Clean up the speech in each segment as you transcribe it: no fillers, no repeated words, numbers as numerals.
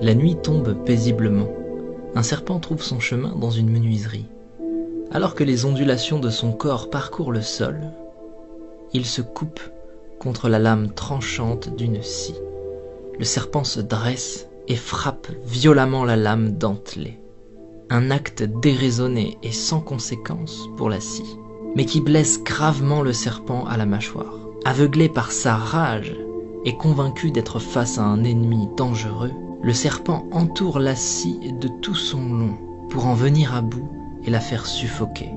La nuit tombe paisiblement. Un serpent trouve son chemin dans une menuiserie. Alors que les ondulations de son corps parcourent le sol, il se coupe contre la lame tranchante d'une scie. Le serpent se dresse et frappe violemment la lame dentelée. Un acte déraisonné et sans conséquence pour la scie, mais qui blesse gravement le serpent à la mâchoire. Aveuglé par sa rage et convaincu d'être face à un ennemi dangereux, le serpent entoure la scie de tout son long pour en venir à bout et la faire suffoquer.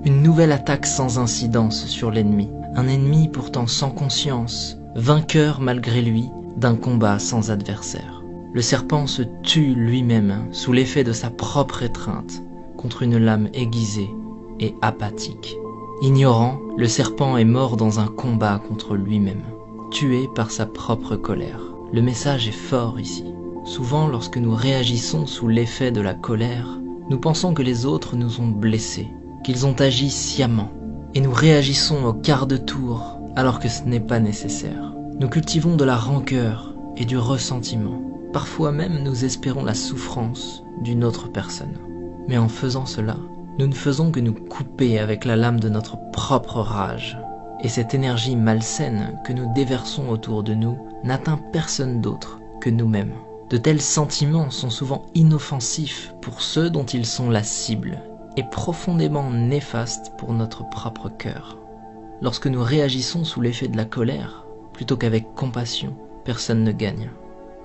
Une nouvelle attaque sans incidence sur l'ennemi, un ennemi pourtant sans conscience, vainqueur malgré lui d'un combat sans adversaire. Le serpent se tue lui-même sous l'effet de sa propre étreinte contre une lame aiguisée et apathique. Ignorant, le serpent est mort dans un combat contre lui-même, tué par sa propre colère. Le message est fort ici. Souvent, lorsque nous réagissons sous l'effet de la colère, nous pensons que les autres nous ont blessés, qu'ils ont agi sciemment, et nous réagissons au quart de tour alors que ce n'est pas nécessaire. Nous cultivons de la rancœur et du ressentiment. Parfois même, nous espérons la souffrance d'une autre personne. Mais en faisant cela, nous ne faisons que nous couper avec la lame de notre propre rage. Et cette énergie malsaine que nous déversons autour de nous n'atteint personne d'autre que nous-mêmes. De tels sentiments sont souvent inoffensifs pour ceux dont ils sont la cible et profondément néfastes pour notre propre cœur. Lorsque nous réagissons sous l'effet de la colère, plutôt qu'avec compassion, personne ne gagne.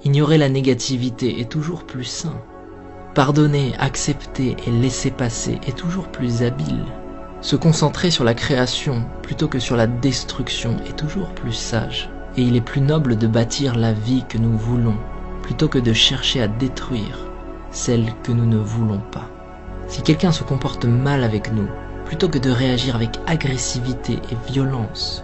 Ignorer la négativité est toujours plus sain. Pardonner, accepter et laisser passer est toujours plus habile. Se concentrer sur la création plutôt que sur la destruction est toujours plus sage. Et il est plus noble de bâtir la vie que nous voulons, plutôt que de chercher à détruire celle que nous ne voulons pas. Si quelqu'un se comporte mal avec nous, plutôt que de réagir avec agressivité et violence,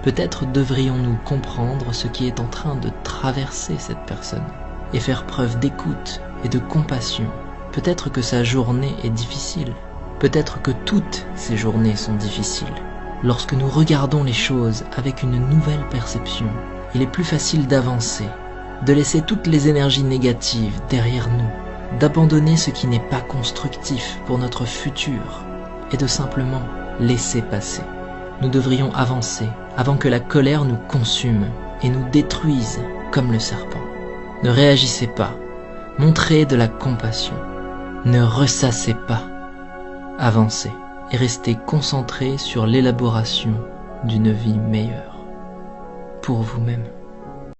peut-être devrions-nous comprendre ce qui est en train de traverser cette personne et faire preuve d'écoute et de compassion. Peut-être que sa journée est difficile. Peut-être que toutes ces journées sont difficiles. Lorsque nous regardons les choses avec une nouvelle perception, il est plus facile d'avancer, de laisser toutes les énergies négatives derrière nous, d'abandonner ce qui n'est pas constructif pour notre futur et de simplement laisser passer. Nous devrions avancer avant que la colère nous consume et nous détruise comme le serpent. Ne réagissez pas, montrez de la compassion, ne ressassez pas, avancez et restez concentrés sur l'élaboration d'une vie meilleure pour vous-même.